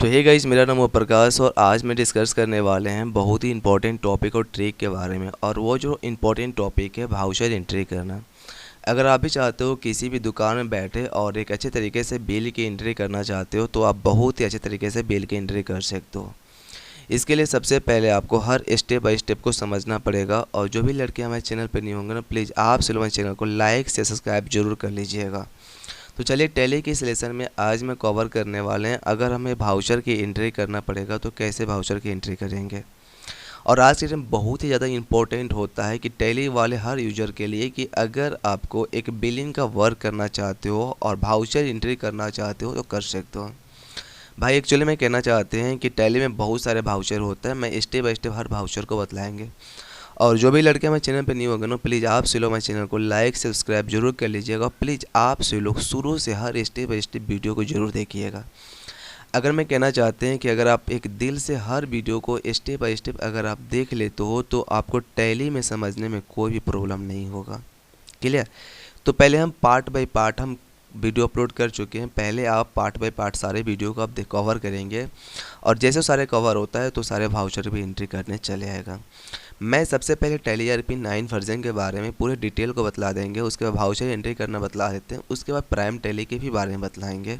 तो hey guys, मेरा नाम है प्रकाश और आज मैं डिस्कस करने वाले हैं बहुत ही इंपॉर्टेंट टॉपिक और ट्रिक के बारे में। और वो जो इंपॉर्टेंट टॉपिक है वाउचर एंट्री करना। अगर आप भी चाहते हो किसी भी दुकान में बैठे और एक अच्छे तरीके से बिल की एंट्री करना चाहते हो तो आप बहुत ही अच्छे तरीके से बिल की एंट्री कर सकते हो। इसके लिए सबसे पहले आपको हर स्टेप बाय स्टेप को समझना पड़ेगा। और जो भी लड़के हमारे चैनल पर नहीं होंगे ना, प्लीज़ आप सिर्फ हमारे चैनल को लाइक से सब्सक्राइब जरूर कर लीजिएगा। तो चलिए, टैली की इस लेसन में आज मैं कवर करने वाले हैं अगर हमें वाउचर की एंट्री करना पड़ेगा तो कैसे वाउचर की एंट्री करेंगे। और आज के टाइम बहुत ही ज़्यादा इंपॉर्टेंट होता है कि टैली वाले हर यूजर के लिए कि अगर आपको एक बिलिंग का वर्क करना चाहते हो और वाउचर एंट्री करना चाहते हो तो कर सकते हो। भाई एक्चुअली मैं कहना चाहते हैं कि टैली में बहुत सारे वाउचर होते हैं, मैं step by step her voucher को बतलाएंगे। और जो भी लड़के हमारे चैनल पे नहीं होंगे ना, प्लीज़ आप से लोग हमारे चैनल को लाइक सब्सक्राइब जरूर कर लीजिएगा। प्लीज़ आप से लोग शुरू से हर स्टेप बाय स्टेप वीडियो को जरूर देखिएगा। अगर मैं कहना चाहते हैं कि अगर आप एक दिल से हर वीडियो को स्टेप बाय स्टेप अगर आप देख लेते हो तो आपको टैली में समझने में कोई भी प्रॉब्लम नहीं होगा। क्लियर? तो पहले हम पार्ट बाय पार्ट हम वीडियो अपलोड कर चुके हैं। पहले आप पार्ट बाय पार्ट सारे वीडियो को आप कवर करेंगे और जैसे सारे कवर होता है तो सारे वाउचर भी एंट्री करने चले आएगा। मैं सबसे पहले टैली ERP 9 वर्जन के बारे में पूरे डिटेल को बतला देंगे, उसके बाद वाउचर एंट्री करना बतला देते हैं, उसके बाद प्राइम टैली के भी बारे में बतलाएंगे।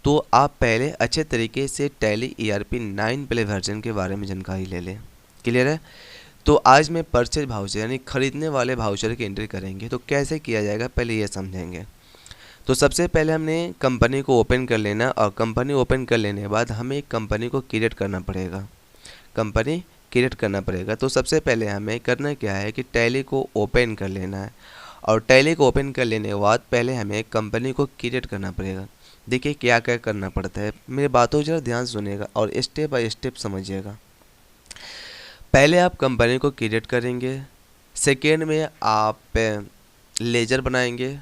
तो आप पहले अच्छे तरीके से टैली ERP 9 प्ले वर्जन के बारे में जानकारी ले लें। क्लियर है? तो आज मैं परचेज वाउचर यानी खरीदने वाले वाउचर की एंट्री करेंगे। तो कैसे किया जाएगा पहले ये समझेंगे। तो सबसे पहले हमने कंपनी को ओपन कर लेना और कंपनी ओपन कर लेने के बाद हमें एक कंपनी को क्रिएट करना पड़ेगा। कंपनी क्रिएट करना पड़ेगा। तो सबसे पहले हमें करना क्या है कि टैली को ओपन कर लेना है और टैली को ओपन कर लेने के बाद पहले हमें कंपनी को क्रिएट करना पड़ेगा। देखिए क्या क्या करना पड़ता है, मेरी बातों जरा ध्यान सुनिएगा और स्टेप बाय स्टेप समझिएगा। पहले आप कंपनी को क्रिएट करेंगे, सेकेंड में आप लेजर बनाएंगे,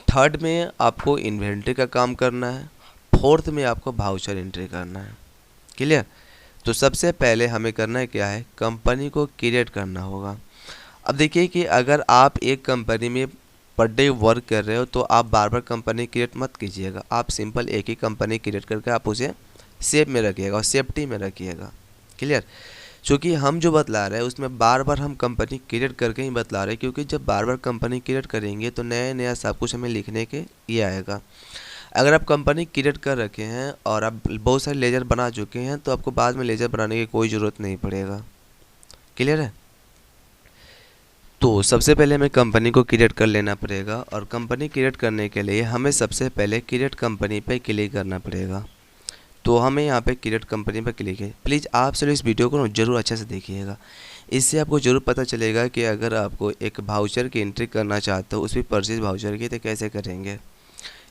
थर्ड में आपको इन्वेंट्री का काम करना है, फोर्थ में आपको वाउचर एंट्री करना है। क्लियर? तो सबसे पहले हमें करना है क्या है, कंपनी को क्रिएट करना होगा। अब देखिए कि अगर आप एक कंपनी में पर डे वर्क कर रहे हो तो आप बार बार कंपनी क्रिएट मत कीजिएगा। आप सिंपल एक ही कंपनी क्रिएट करके आप उसे सेफ में रखिएगा और सेफ्टी में रखिएगा। क्लियर? क्योंकि हम जो बतला रहे हैं उसमें बार बार हम कंपनी क्रिएट करके ही बतला रहे हैं, क्योंकि जब बार बार कंपनी क्रिएट करेंगे तो नया नया सब कुछ हमें लिखने के ये आएगा। अगर आप कंपनी क्रिएट कर रखे हैं और आप बहुत सारे लेजर बना चुके हैं तो आपको बाद में लेजर बनाने की कोई ज़रूरत नहीं पड़ेगा। क्लियर है? तो सबसे पहले हमें कंपनी को क्रिएट कर लेना पड़ेगा और कंपनी क्रिएट करने के लिए हमें सबसे पहले क्रिएट कंपनी पे क्लिक करना पड़ेगा। तो हमें यहाँ पे क्रिएट कंपनी पर क्लिक है। प्लीज़ आप सभी इस वीडियो को जरूर अच्छे से देखिएगा, इससे आपको ज़रूर पता चलेगा कि अगर आपको एक वाउचर की एंट्री करना चाहते हो, उस भी परचेज वाउचर की, तो कैसे करेंगे।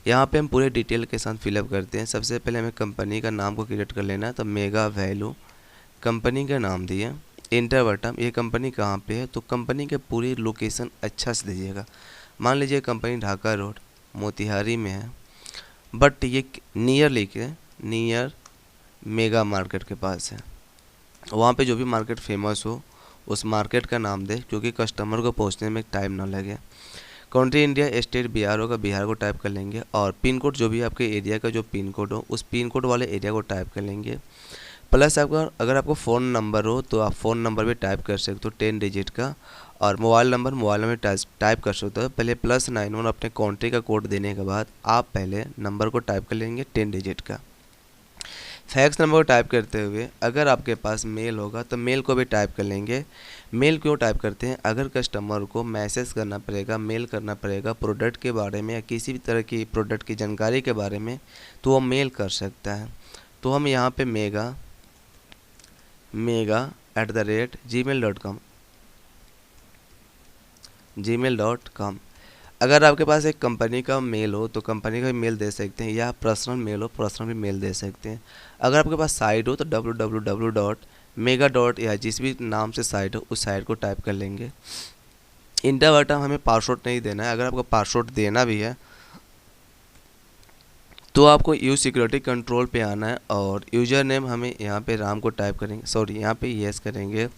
यहाँ पे हम पूरे डिटेल के साथ फिलअप करते हैं। सबसे पहले हमें कंपनी का नाम को क्रिएट कर लेना है। तो मेगा वैल्यू कंपनी का नाम दिए, इंटर बटन। ये कंपनी कहाँ पे है तो कंपनी के पूरी लोकेशन अच्छा से दीजिएगा। मान लीजिए कंपनी ढाका रोड मोतिहारी में है, बट ये नियर लिखे, नियर मेगा मार्केट के पास है। वहाँ पे जो भी मार्केट फेमस हो उस मार्केट का नाम दे, क्योंकि कस्टमर को पहुँचने में टाइम ना लगे। कंट्री इंडिया, स्टेट बिहार होगा, बिहार को टाइप कर लेंगे। और पिन कोड जो भी आपके एरिया का जो पिन कोड हो उस पिन कोड वाले एरिया को टाइप कर लेंगे। प्लस आपका अगर आपको फ़ोन नंबर हो तो आप फ़ोन नंबर भी टाइप कर सकते हो 10 डिजिट का। और मोबाइल नंबर टाइप कर सकते हो। पहले +91 अपने कंट्री का कोड देने के बाद आप पहले नंबर को टाइप कर लेंगे 10 डिजिट का। फैक्स नंबर को टाइप करते हुए अगर आपके पास मेल होगा तो मेल को भी टाइप कर लेंगे। मेल क्यों टाइप करते हैं, अगर कस्टमर को मैसेज करना पड़ेगा, मेल करना पड़ेगा प्रोडक्ट के बारे में या किसी भी तरह की प्रोडक्ट की जानकारी के बारे में, तो वो मेल कर सकता है। तो हम यहाँ पे gmail.com अगर आपके पास एक कंपनी का मेल हो तो कंपनी का मेल दे सकते हैं, या पर्सनल मेल हो पर्सनल भी मेल दे सकते हैं। अगर आपके पास साइट हो तो www.mega. या जिस भी नाम से साइट हो उस साइट को टाइप कर लेंगे। इंटर बटन हमें पासवर्ड नहीं देना है। अगर आपको पासवर्ड देना भी है तो आपको यूज सिक्योरिटी कंट्रोल पे आना है और यूज़र नेम हमें यहाँ पे राम को टाइप करेंगे, यहाँ पे येस करेंगे।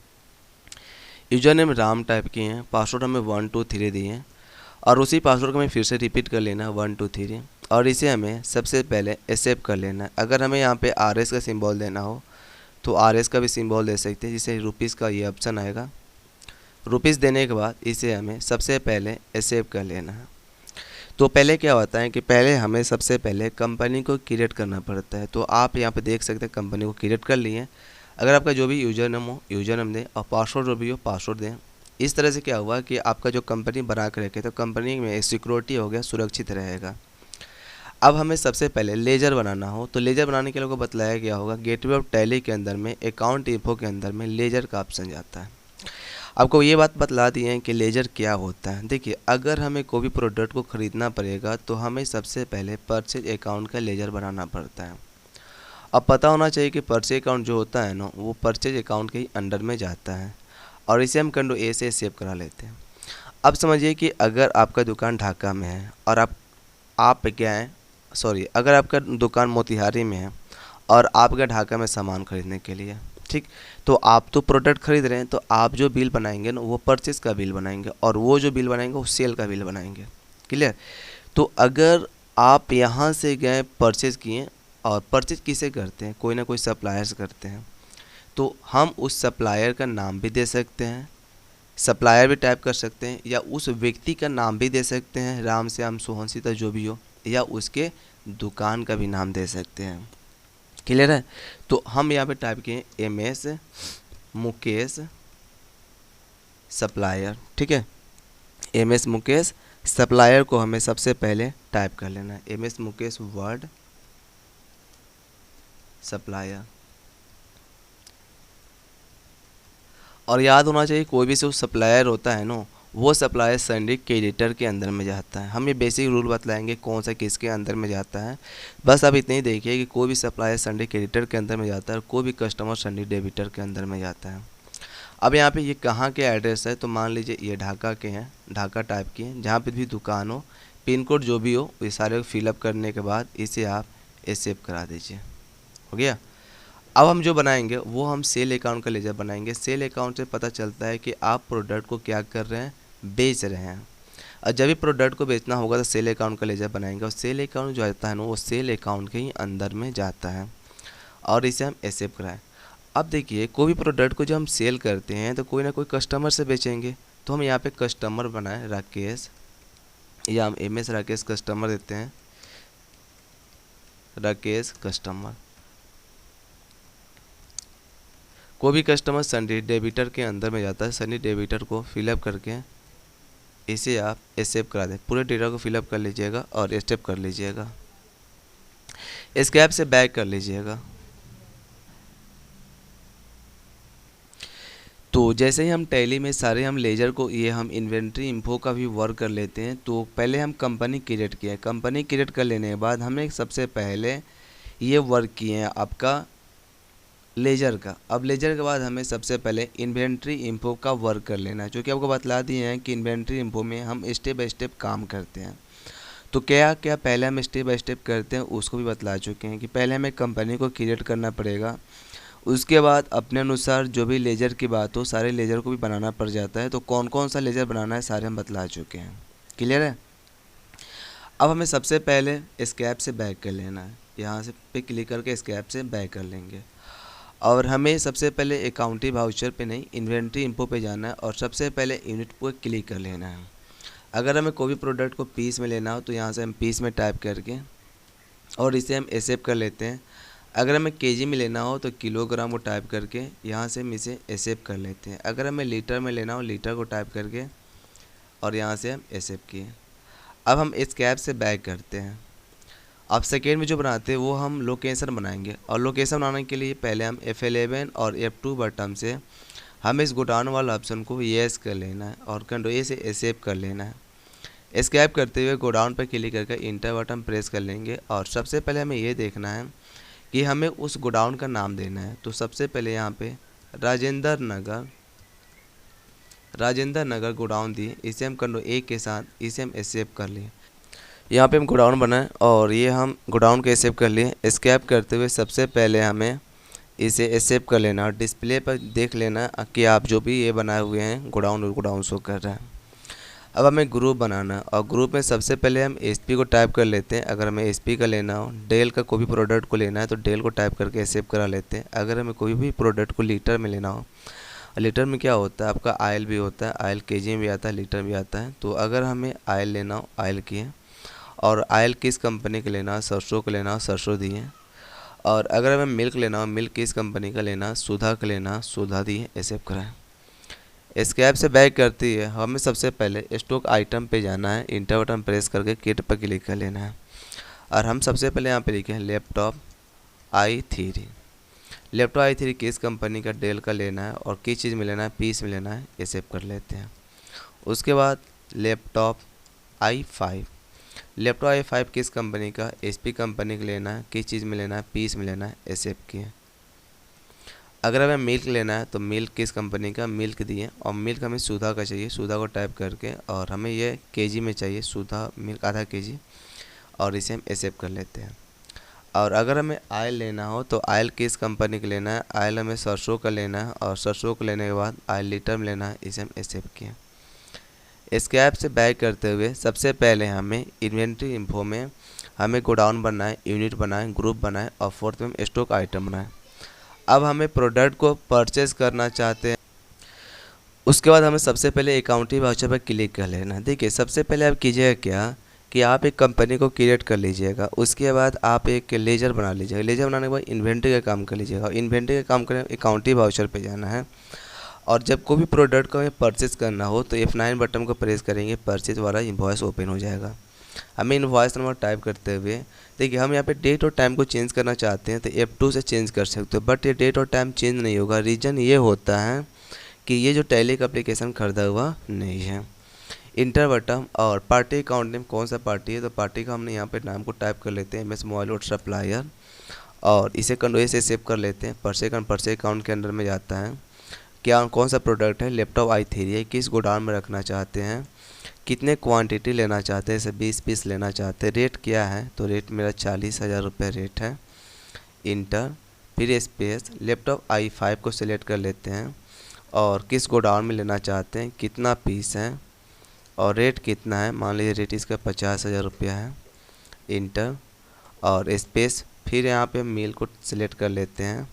यूज़र नेम राम टाइप किए हैं, पासवर्ड हमें 1 2 3 दिए हैं और उसी पासवर्ड को हमें फिर से रिपीट कर लेना है 1 2 3। और इसे हमें सबसे पहले एक्सेप्ट कर लेना है। अगर हमें यहाँ पे RS का सिंबल देना हो तो RS का भी सिंबल दे सकते हैं, जिसे रुपीज़ का ये ऑप्शन आएगा। रुपीज़ देने के बाद इसे हमें सबसे पहले एक्सेप्ट कर लेना है। तो पहले क्या होता है कि पहले हमें सबसे पहले कंपनी को क्रिएट करना पड़ता है। तो आप यहाँ पे देख सकते हैं कंपनी को क्रिएट कर लिए। अगर आपका जो भी यूज़र नेम हो यूज़र नेम दें और पासवर्ड जो भी हो पासवर्ड दें। इस तरह से क्या हुआ कि आपका जो कंपनी बना कर रखे तो कंपनी में सिक्योरिटी हो गया, सुरक्षित रहेगा। अब हमें सबसे पहले लेजर बनाना हो तो लेजर बनाने के लिए को बताया गया होगा गेटवे ऑफ टैली के अंदर में अकाउंट इन्फो के अंदर में लेजर का ऑप्शन जाता है। आपको ये बात बतला दी है कि लेजर क्या होता है। देखिए, अगर हमें कोई भी प्रोडक्ट को ख़रीदना पड़ेगा तो हमें सबसे पहले परचेज अकाउंट का लेजर बनाना पड़ता है। अब पता होना चाहिए कि परचेज अकाउंट जो होता है ना वो परचेज अकाउंट के ही अंडर में जाता है और इसे हम कंट्रोल ए से सेव करा लेते हैं। अब समझिए कि अगर आपका दुकान ढाका में है और आप क्या है अगर आपका दुकान मोतिहारी में है और आप गए ढाका में सामान खरीदने के लिए, ठीक, तो आप तो प्रोडक्ट खरीद रहे हैं तो आप जो बिल बनाएंगे ना वो परचेस का बिल बनाएंगे और वो जो बिल बनाएंगे वो सेल का बिल बनाएंगे। क्लियर? तो अगर आप यहाँ से गए परचेज किए और परचेज किसे करते हैं, कोई ना कोई सप्लायर से करते हैं, तो हम उस सप्लायर का नाम भी दे सकते हैं, सप्लायर भी टाइप कर सकते हैं, या उस व्यक्ति का नाम भी दे सकते हैं, राम श्याम सोहन सीता जो भी हो, या उसके दुकान का भी नाम दे सकते हैं। क्लियर है? तो हम यहाँ पे टाइप किए MS मुकेश सप्लायर। ठीक है, MS मुकेश सप्लायर को हमें सबसे पहले टाइप कर लेना है, MS मुकेश वर्ड सप्लायर। और याद होना चाहिए कोई भी जो सप्लायर होता है ना वो सप्लायर सन्डी क्रेडिटर के अंदर में जाता है। हम ये बेसिक रूल बतलाएंगे कौन सा किसके अंदर में जाता है। बस अब इतने ही देखिए कि कोई भी सप्लायर सन्डी क्रेडिटर के अंदर में जाता है और कोई भी कस्टमर सन्डी डेबिटर के अंदर में जाता है। अब यहाँ पे ये कहाँ के एड्रेस है, तो मान लीजिए ये ढाका के हैं, ढाका टाइप किए, जहाँ पे भी दुकान हो, पिन कोड जो भी हो, ये सारे फिलअप करने के बाद इसे आप एक्सेप्ट करा दीजिए। हो गया। अब हम जो बनाएंगे वो हम सेल अकाउंट का लेजर बनाएंगे। सेल अकाउंट से पता चलता है कि आप प्रोडक्ट को क्या कर रहे हैं, बेच रहे हैं। और जब भी प्रोडक्ट को बेचना होगा तो सेल अकाउंट का लेजर बनाएंगे और सेल अकाउंट जो आता है ना वो सेल अकाउंट के ही अंदर में जाता है और इसे हम एक्सेप्ट कराएं। अब देखिए, कोई भी प्रोडक्ट को जब हम सेल करते हैं तो कोई ना कोई कस्टमर से बेचेंगे, तो हम यहाँ पे कस्टमर बनाएं राकेश, या हम MS राकेश कस्टमर देते हैं, राकेश कस्टमर। कोई भी कस्टमर सन्डी डेबिटर के अंदर में जाता है, सन्डी डेबिटर को फिलअप करके इसे आप एक्सेप्ट करा दें। पूरे डेटा को फिलअप कर लीजिएगा और स्टेप कर लीजिएगा, एस्केप से बैक कर लीजिएगा। तो जैसे ही हम टैली में सारे हम लेजर को ये हम इन्वेंट्री इन्फो का भी वर्क कर लेते हैं। तो पहले हम कंपनी क्रिएट किया, कंपनी क्रिएट कर लेने के बाद हमने सबसे पहले ये वर्क किए हैं आपका लेजर का। अब लेजर के बाद हमें सबसे पहले इन्वेंट्री इन्फो का वर्क कर लेना है, जो कि आपको बतला दिए हैं कि इन्वेंट्री इन्फो में हम स्टेप बाय स्टेप काम करते हैं। तो क्या क्या पहले हम स्टेप बाय स्टेप करते हैं उसको भी बतला चुके हैं कि पहले हमें कंपनी को क्रिएट करना पड़ेगा, उसके बाद अपने अनुसार जो भी लेजर की बात हो सारे लेजर को भी बनाना पड़ जाता है। तो कौन कौन सा लेजर बनाना है सारे हम बतला चुके हैं। क्लियर है? अब हमें सबसे पहले एस्केप से बैक कर लेना है, यहाँ से पे क्लिक करके एस्केप से बैक कर लेंगे और हमें सबसे पहले अकाउंटिंग वाउचर पे नहीं इन्वेंट्री इन्फो पे जाना है और सबसे पहले यूनिट पे क्लिक कर लेना है। अगर हमें कोई भी प्रोडक्ट को पीस में लेना हो तो यहाँ से हम पीस में टाइप करके और इसे हम एक्सेप्ट कर लेते हैं। अगर हमें केजी में लेना हो तो किलोग्राम को टाइप करके यहाँ से हम इसे एक्सेप्ट कर लेते हैं। अगर हमें लीटर में लेना हो लीटर को टाइप करके और यहाँ से हम एक्सेप्ट किए। अब हम एस्केप से बैक करते हैं। अब सेकेंड में जो बनाते हैं वो हम लोकेशन बनाएंगे और लोकेशन बनाने के लिए पहले हम F11 और F2 बटन से हम इस गोडाउन वाला ऑप्शन को येस कर लेना है और कंट्रोल ए से एक्सेप्ट कर लेना है। एस्केप करते हुए गोडाउन पर क्लिक करके इंटर बटन प्रेस कर लेंगे और सबसे पहले हमें ये देखना है कि हमें उस गोडाउन का नाम देना है। तो सबसे पहले यहाँ पे राजेंद्र नगर गोडाउन दिए, इसे हम कंट्रोल ए के साथ इसे हम एक्सेप्ट कर लिए। यहाँ पे हम गोडाउन बनाए और ये हम गोडाउन को एक्सेप्ट कर लिए। एस्केप करते हुए सबसे पहले हमें इसे एक्सेप्ट कर लेना और डिस्प्ले पर देख लेना कि आप जो भी ये बनाए हुए हैं गोडाउन शो कर रहा है। अब हमें ग्रुप बनाना है और ग्रुप में सबसे पहले हम एसपी को टाइप कर लेते हैं। अगर हमें एसपी का लेना हो, डेल का कोई भी प्रोडक्ट को लेना है तो डेल को टाइप करके एक्सेप्ट करा लेते हैं। अगर हमें कोई भी प्रोडक्ट को लीटर में लेना हो, लीटर में क्या होता है आपका आयल भी होता है, आयल केजी में भी आता है, लीटर भी आता है। तो अगर हमें आयल लेना हो आयल की है, और आयल किस कंपनी का लेना हो, सरसों का लेना हो सरसों दिए। और अगर हमें मिल्क लेना हो, मिल्क किस कंपनी का लेना, सुधा का लेना, सुधा दिए एक्सेप्ट कराएं। एस्केप से बैक करती है, हमें सबसे पहले स्टॉक आइटम पे जाना है, इंटर बटन प्रेस करके किट पर क्लिक कर लेना है। और हम सबसे पहले यहाँ पे लिखे हैं लैपटॉप i3। लैपटॉप i3 किस कंपनी का, डेल का लेना है और किस चीज़ में लेना है, पीस में लेना है, ये सेव कर लेते हैं। उसके बाद लैपटॉप i5, लैपटॉप i5 किस कंपनी का, HP कंपनी का लेना है, किस चीज़ में लेना है, पीस में लेना है, ये सेव किए। अगर हमें मिल्क लेना है तो मिल्क किस कंपनी का, मिल्क दिए। और मिल्क हमें सुधा का चाहिए, सुधा को टाइप करके, और हमें ये केजी में चाहिए, सुधा मिल्क आधा केजी, और इसे हम एक्सेप्ट कर लेते हैं। और अगर हमें आयल लेना हो तो आयल किस कंपनी का लेना है, आयल हमें सरसों का लेना है, और सरसों को लेने के बाद आयल लीटर में लेना है, इसे हम एक्सेप्ट किए। इसके ऐप से बैक करते हुए सबसे पहले हमें इन्वेंट्री इन्फो में हमें गोडाउन बनाए, यूनिट बनाए, ग्रुप बनाए, और फोर्थ में स्टॉक आइटम बनाए। अब हमें प्रोडक्ट को परचेज़ करना चाहते हैं, उसके बाद हमें सबसे पहले अकाउंटिंग वाउचर पर क्लिक कर लेना है। देखिए सबसे पहले आप कीजिएगा क्या कि आप एक कंपनी को क्रिएट कर लीजिएगा, उसके बाद आप एक लेजर बना लीजिएगा, लेजर बनाने के बाद इन्वेंट्री का काम कर लीजिएगा, और इन्वेंट्री का काम करने अकाउंटिंग वाउचर पे जाना है। और जब कोई भी प्रोडक्ट को हमें परचेज़ करना हो तो F9 बटन को प्रेस करेंगे, परचेज वाला इन्वॉइस ओपन हो जाएगा। हमें इन्वॉइस नंबर टाइप करते हुए, देखिए हम यहाँ पे डेट और टाइम को चेंज करना चाहते हैं तो F2 से चेंज कर सकते हो, बट ये डेट और टाइम चेंज नहीं होगा। रीज़न ये होता है कि ये जो टैली का एप्लीकेशन खरीदा हुआ नहीं है। इंटर बटन और पार्टी अकाउंट नेम कौन सा पार्टी है, तो पार्टी का हमने यहाँ पे नाम को टाइप कर लेते हैं MS मोबाइल और सप्लायर, और इसे कंडोए से सेव कर लेते हैं। परसे अकाउंट के अंदर में जाता है, क्या कौन सा प्रोडक्ट है, लैपटॉप i3 है, किस गोडाउन में रखना चाहते हैं, कितने क्वांटिटी लेना चाहते हैं, जैसे 20 पीस लेना चाहते हैं, रेट क्या है, तो रेट मेरा 40,000 रुपये रेट है। इंटर, फिर स्पेस, लैपटॉप i5 को सिलेक्ट कर लेते हैं, और किस गोडाउन में लेना चाहते हैं, कितना पीस है, और रेट कितना है, मान लीजिए रेट इसका 50,000 रुपया है। इंटर और स्पेस, फिर यहाँ पे मिल्क को सिलेक्ट कर लेते हैं,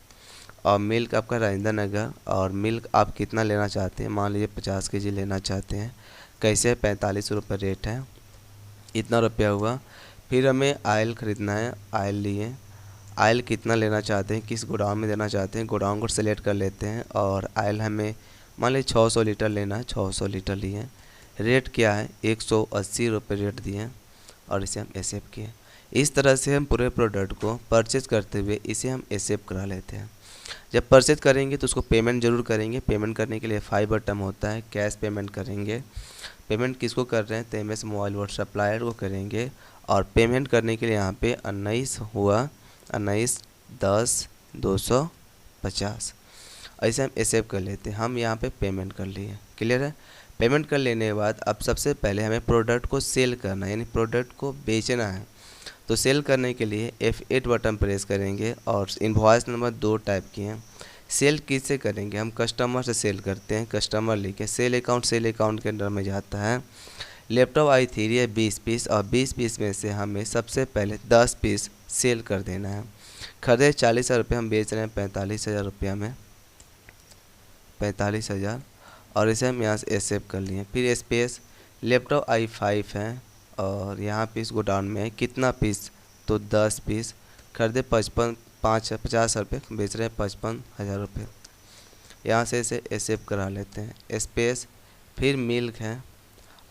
और मिल्क आपका राजेंद्र नगर, और मिल्क आप कितना लेना चाहते हैं, मान लीजिए 50 केजी लेना चाहते हैं, कैसे 45 रुपये रेट है, इतना रुपया हुआ। फिर हमें आयल ख़रीदना है, आयल लिए, आयल कितना लेना चाहते हैं, किस गोडाउन में देना चाहते हैं, गोडाउन को सिलेक्ट कर लेते हैं, और आयल हमें मान लीजिए 600 लीटर लेना है, 600 लीटर लिए। रेट क्या है, 180 रुपये रेट दिए, और इसे हम एक्सेप्ट किए। इस तरह से हम पूरे प्रोडक्ट को परचेज़ करते हुए इसे हम एक्सेप्ट करा लेते हैं। जब परचेज करेंगे तो उसको पेमेंट ज़रूर करेंगे। पेमेंट करने के लिए 5 बटन होता है, कैश पेमेंट करेंगे। पेमेंट किसको कर रहे हैं, तो MS मोबाइल वर्ड सप्लायर को करेंगे। और पेमेंट करने के लिए यहाँ पे 19 हुआ, 19/10/250, ऐसे हम एक्सेप्ट कर लेते हैं। हम यहाँ पे पेमेंट कर लिए, क्लियर है। पेमेंट कर लेने के बाद अब सबसे पहले हमें प्रोडक्ट को सेल करना है, यानी प्रोडक्ट को बेचना है। तो सेल करने के लिए F8 बटन प्रेस करेंगे, और इनवॉइस नंबर 2 टाइप किए। सेल किससे करेंगे, हम कस्टमर से सेल करते हैं। कस्टमर लिखे सेल अकाउंट के अंदर में जाता है। लैपटॉप i3 है 20 पीस, और 20 पीस में से हमें सबसे पहले 10 पीस सेल कर देना है। खरीदे 40,000 रुपये, हम बेच रहे हैं 45,000 रुपया में, 45,000, और इसे हम यहाँ से एक्सेप्ट कर लिए। फिर स्पेस, लैपटॉप i5 है, और यहाँ पीस गोडाउन में है, कितना पीस, तो 10 पीस, खरीदे 50 रुपये, बेच रहे हैं 55,000 रुपये। यहाँ से इसे एक्सेप्ट करा लेते हैं। स्पेस, फिर मिल्क है,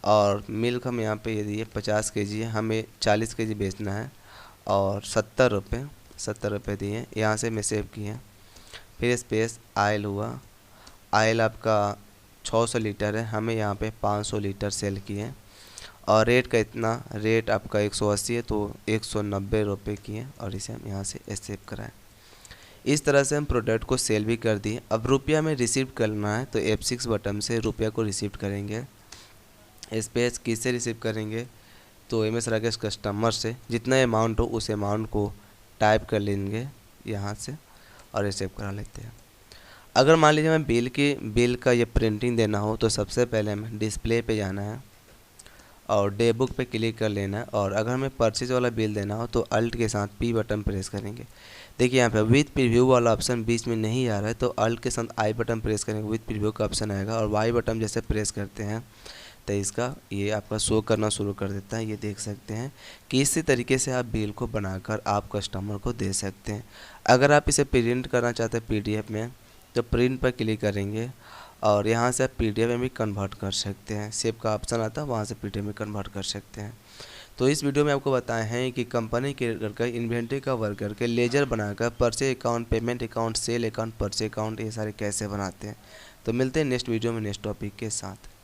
और मिल्क हम यहाँ पे ये दिए 50 केजी है, हमें 40 केजी बेचना है, और 70 रुपये दिए, यहाँ से मैं सेव किए। फिर स्पेस, आयल हुआ, आयल आपका 600 लीटर है, हमें यहाँ पे 500 लीटर सेल किए। और रेट का इतना, रेट आपका 180 है तो 190 रुपये किए, और इसे हम यहाँ से एक्सेप्ट कराएं। इस तरह से हम प्रोडक्ट को सेल भी कर दिए। अब रुपया में रिसीव करना है तो F6 बटन से रुपया को रिसीव करेंगे। स्पेस, किससे रिसीव करेंगे, तो MS राकेश कस्टमर से, जितना अमाउंट हो उस अमाउंट को टाइप कर लेंगे यहाँ से, और एक्सेप्ट करा लेते हैं। अगर मान लीजिए हमें बिल का ये प्रिंटिंग देना हो तो सबसे पहले हमें डिस्प्ले पे जाना है। और डे बुक पे क्लिक कर लेना है। और अगर हमें परचेज वाला बिल देना हो तो अल्ट के साथ पी बटन प्रेस करेंगे। देखिए यहाँ पे विथ प्रीव्यू वाला ऑप्शन बीच में नहीं आ रहा है, तो अल्ट के साथ आई बटन प्रेस करेंगे, विथ प्रीव्यू का ऑप्शन आएगा। और वाई बटन जैसे प्रेस करते हैं तो इसका ये आपका शो करना शुरू कर देता है। ये देख सकते हैं कि इसी तरीके से आप बिल को बनाकर आप कस्टमर को दे सकते हैं। अगर आप इसे प्रिंट करना चाहते हैं पीडीएफ में तो प्रिंट पर क्लिक करेंगे और यहाँ से आप पीडीएफ में भी कन्वर्ट कर सकते हैं। सेव का ऑप्शन आता है, वहाँ से पीडीएफ में कन्वर्ट कर सकते हैं। तो इस वीडियो में आपको बताए हैं कि कंपनी के करके इन्वेंट्री का वर्क करके लेजर बनाकर purchase account, payment account, sale account, purchase account ये सारे कैसे बनाते हैं। तो मिलते हैं नेक्स्ट वीडियो में नेक्स्ट टॉपिक के साथ।